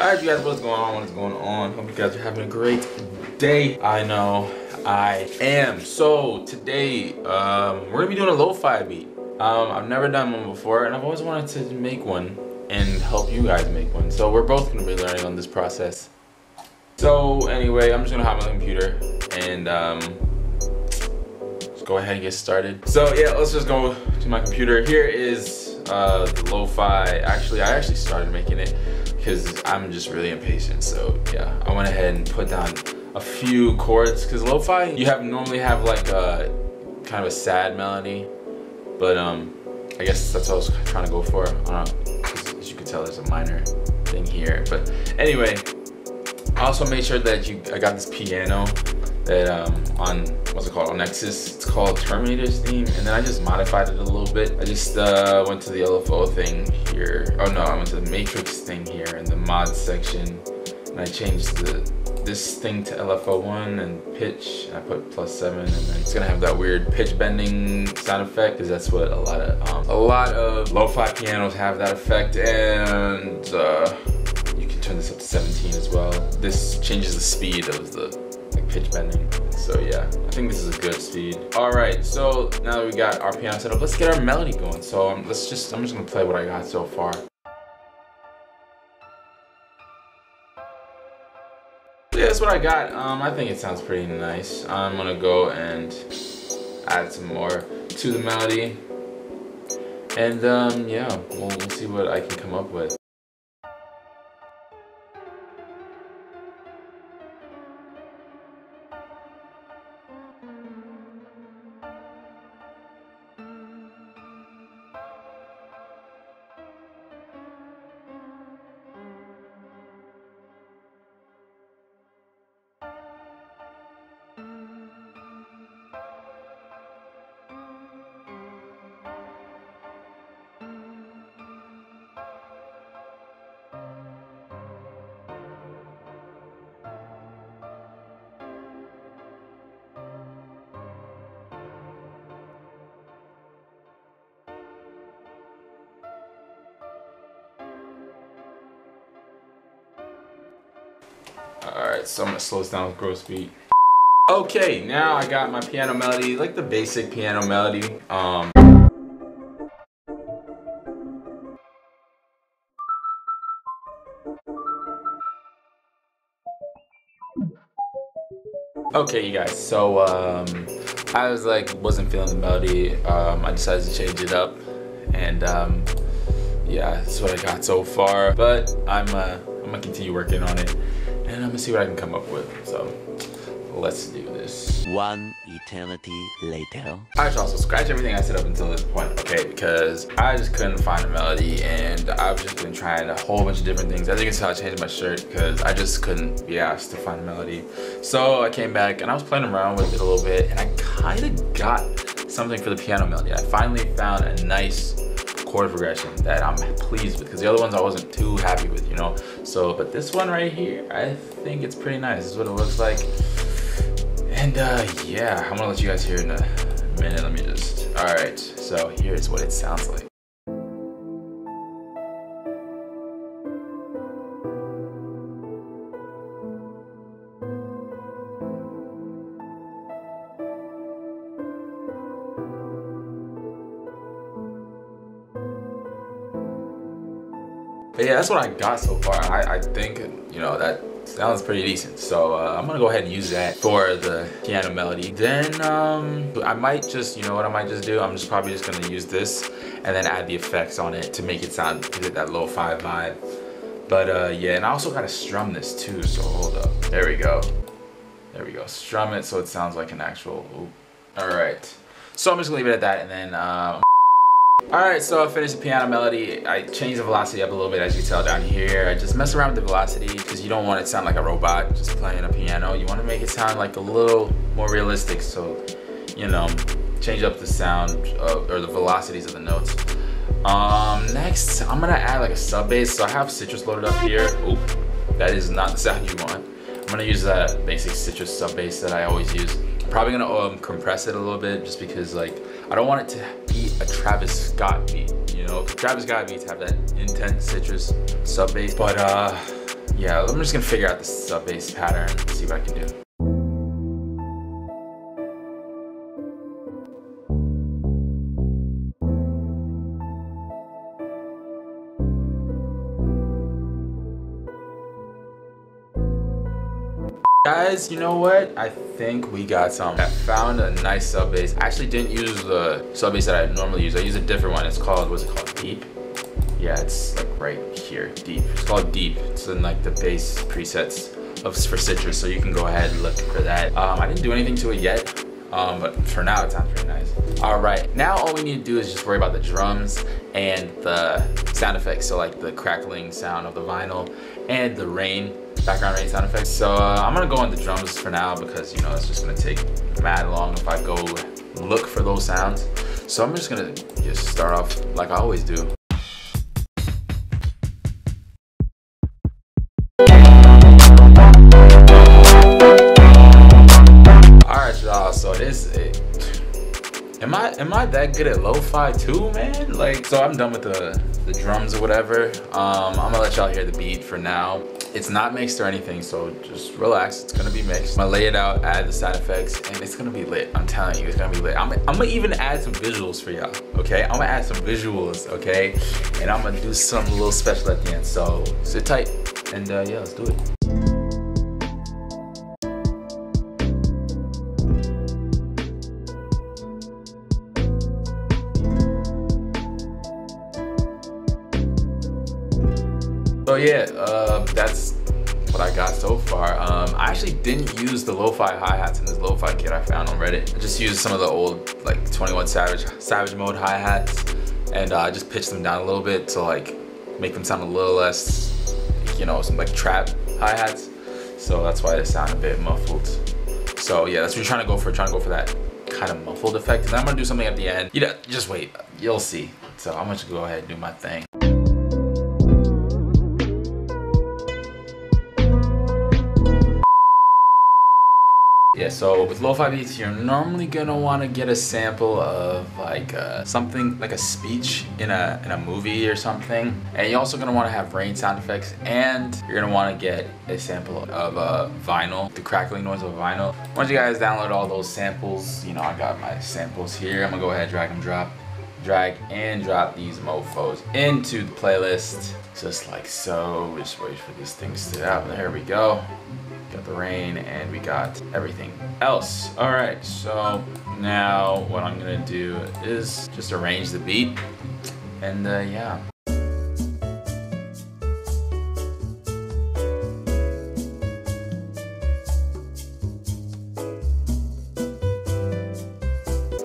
Alright, you guys, what's going on? What is going on? Hope you guys are having a great day. I know I am. So today, we're gonna be doing a lo-fi beat. I've never done one before, and I've always wanted to make one and help you guys make one. So we're both gonna be learning on this process. So anyway, I'm just gonna hop on the computer and let's go ahead and get started. So yeah, let's just go to my computer. Here is the lo-fi. Actually, I started making it because I'm just really impatient. So yeah, I went ahead and put down a few chords because lo-fi, you normally have like a kind of a sad melody, but I guess that's what I was trying to go for. As you can tell, there's a minor thing here, but anyway, I also made sure that I got this piano that on what's it called, on Nexus. It's called Terminator's Theme, and then I just modified it a little bit. I just went to the LFO thing here. Oh no, I went to the Matrix thing here in the mod section, and I changed this thing to LFO1 and pitch. And I put +7, and then it's gonna have that weird pitch bending sound effect because that's what a lot of lo-fi pianos have, that effect. And you can turn this up to 17 as well. This changes the speed of the pitch bending. So yeah, I think this is a good speed. All right, so now that we got our piano set up, let's get our melody going. So I'm just gonna play what I got so far. Yeah, that's what I got. I think it sounds pretty nice. I'm gonna go and add some more to the melody, and yeah, we'll see what I can come up with. Alright, so I'm gonna slow this down with gross beat. Okay, now I got my piano melody, like the basic piano melody. Okay, you guys, so I wasn't feeling the melody. I decided to change it up, and yeah, that's what I got so far. But I'm gonna continue working on it, and I'm gonna see what I can come up with. So let's do this. One eternity later. I should also scratch everything I set up until this point, okay? Because I just couldn't find a melody, and I've just been trying a whole bunch of different things. As you can tell, I changed my shirt because I just couldn't be asked to find a melody. So I came back and I was playing around with it a little bit, and I kind of got something for the piano melody. I finally found a nice chord progression that I'm pleased with, because the other ones I wasn't too happy with, you know? So, but this one right here, I think it's pretty nice. This is what it looks like. And yeah, I'm gonna let you guys hear in a minute. Let me just, all right, so here's what it sounds like. But yeah, that's what I got so far. I think, you know, that sounds pretty decent. So I'm gonna go ahead and use that for the piano melody. Then I might just, you know what I might just do? I'm probably just gonna use this and then add the effects on it to make it sound, get that lo-fi vibe. But yeah, and I also gotta strum this too, so hold up. There we go. There we go. Strum it so it sounds like an actual, ooh. All right. So I'm just gonna leave it at that, and then alright, so I finished the piano melody. I changed the velocity up a little bit, as you can tell down here. I just mess around with the velocity because you don't want it to sound like a robot just playing a piano. You want to make it sound like a little more realistic, so, you know, change up the sound or the velocities of the notes. Next, I'm gonna add like a sub bass. So I have Citrus loaded up here. Oop, that is not the sound you want. I'm gonna use that basic Citrus sub bass that I always use. I'm probably gonna compress it a little bit just because, like, I don't want it to be a Travis Scott beat, you know? Travis Scott beats have that intense Citrus sub bass. But yeah, I'm just gonna figure out the sub bass pattern and see what I can do. Guys, you know what? I think we got some. I found a nice sub bass. I actually didn't use the sub bass that I normally use. I use a different one. It's called, what's it called? Deep? Yeah, it's like right here, Deep. It's called Deep. It's in like the bass presets for Citrus, so you can go ahead and look for that. I didn't do anything to it yet, but for now it sounds pretty nice. All right, now all we need to do is just worry about the drums and the sound effects. So like the crackling sound of the vinyl and the rain, background rain sound effects. So I'm gonna go on the drums for now because, you know, it's just gonna take mad long if I go look for those sounds. So I'm just gonna start off like I always do. Alright y'all, so am I that good at lo-fi too, man? Like, so I'm done with the drums or whatever. I'm gonna let y'all hear the beat for now. It's not mixed or anything, so just relax. It's gonna be mixed. I'm gonna lay it out, add the sound effects, and it's gonna be lit. I'm telling you, it's gonna be lit. I'm gonna even add some visuals for y'all, okay? I'm gonna add some visuals, okay? And I'm gonna do something a little special at the end. So sit tight, and yeah, let's do it. So yeah, that's what I got so far. I actually didn't use the lo-fi hi-hats in this lo-fi kit I found on Reddit. I just used some of the old like 21 Savage mode hi-hats, and I just pitched them down a little bit to like make them sound a little less, you know, some like trap hi-hats. So that's why they sound a bit muffled. So yeah, that's what you're trying to go for. Trying to go for that kind of muffled effect. Cause I'm gonna do something at the end. You know, just wait, you'll see. So I'm gonna go ahead and do my thing. Yeah, so with lo-fi beats, you're normally gonna want to get a sample of like something like a speech in a movie or something, and you're also gonna want to have rain sound effects, and you're gonna want to get a sample of vinyl, the crackling noise of vinyl. Once you guys download all those samples, you know, I got my samples here. I'm gonna go ahead, drag and drop these mofos into the playlist, just like so. Just wait for these things to happen. Here we go. Got the rain and we got everything else. All right, so now what I'm gonna do is just arrange the beat, and yeah.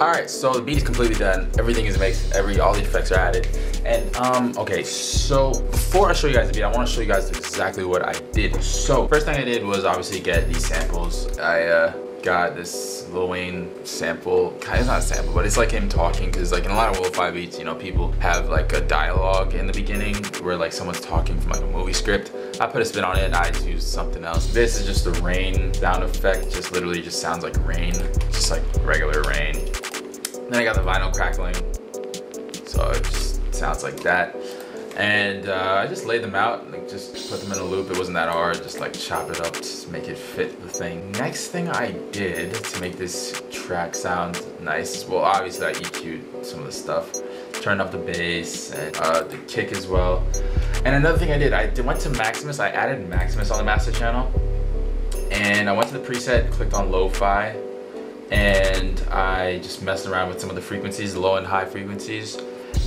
Alright, so the beat is completely done. Everything is mixed. All the effects are added. And okay, so before I show you guys the beat, I want to show you guys exactly what I did. So first thing I did was obviously get these samples. I got this Lil Wayne sample. It's not a sample, but it's like him talking, because like in a lot of lo-fi beats, you know, people have like a dialogue in the beginning where like someone's talking from like a movie script. I put a spin on it and I just used something else. This is just the rain sound effect. Just literally just sounds like rain, just like regular rain. Then I got the vinyl crackling, so it just sounds like that. And I just laid them out, like just put them in a loop. It wasn't that hard, just like chop it up, just make it fit the thing. Next thing I did to make this track sound nice, well obviously I EQ'd some of the stuff, turned up the bass and the kick as well. And another thing I did, went to Maximus. I added Maximus on the master channel, and I went to the preset, clicked on lo-fi, and I just messed around with some of the frequencies, low and high frequencies,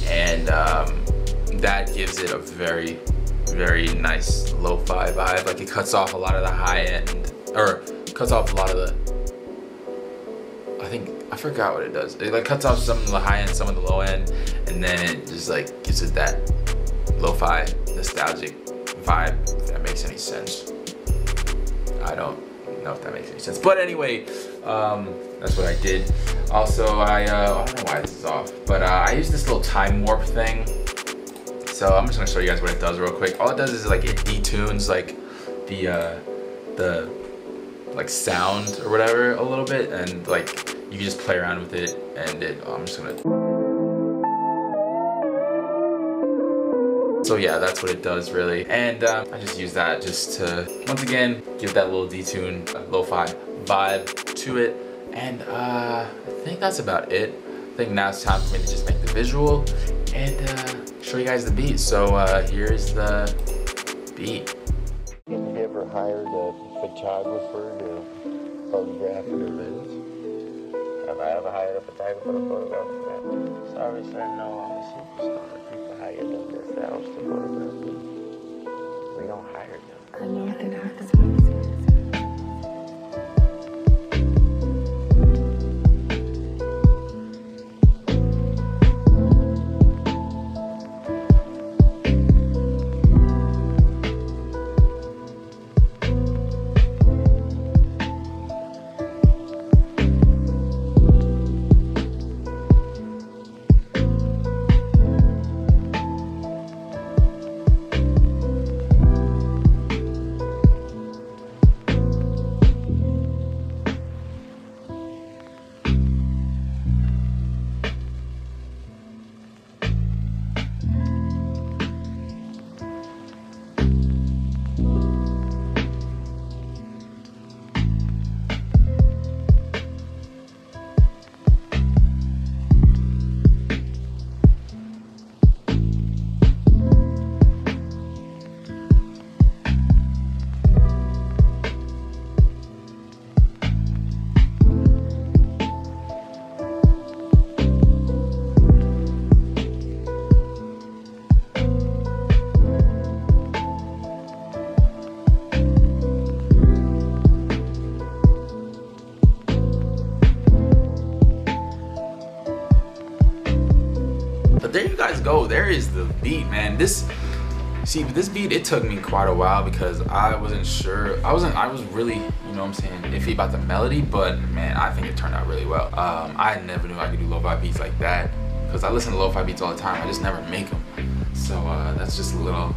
and that gives it a very, very nice lo-fi vibe. Like it cuts off a lot of the high end, or cuts off a lot of the, I forgot what it does. It like cuts off some of the high end, some of the low end, and then it just like gives it that lo-fi nostalgic vibe, if that makes any sense. I don't know if that makes any sense, but anyway, that's what I did. Also, I don't know why this is off, but I used this little time warp thing. So I'm just gonna show you guys what it does real quick. All it does is like it detunes like the like sound or whatever a little bit, and like you can just play around with it, and I'm just gonna. So yeah, that's what it does really. And I just use that just to, once again, give that little detune, lo-fi vibe to it. And I think that's about it. I think now it's time for me to just make the visual and show you guys the beat. So here's the beat. Have you ever hired a photographer to photograph an event? Have I ever hired a photographer to photograph an event? Sorry, sir, no, I'm a superstar. People hire them themselves to photograph me. We don't hire them. Unorthodox. There you guys go. There is the beat, man. This beat, it took me quite a while because I wasn't sure. I was really, you know what I'm saying, iffy about the melody, but man, I think it turned out really well. I never knew I could do lo-fi beats like that because I listen to lo-fi beats all the time. I just never make them. So that's just a little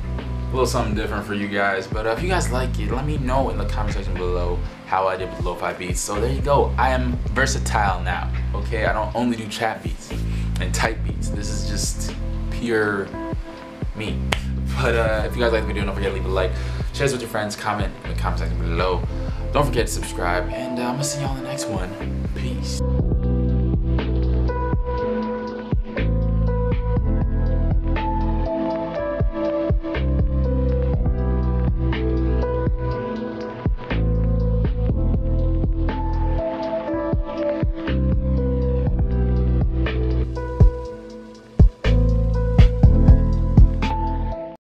something different for you guys. But if you guys like it, let me know in the comment section below how I did with lo-fi beats. So there you go. I am versatile now. Okay, I don't only do chat beats and type beats. This is just pure me. But if you guys like the video, don't forget to leave a like, share this with your friends, comment in the comment section below. Don't forget to subscribe, and I'm gonna see y'all in the next one. Peace.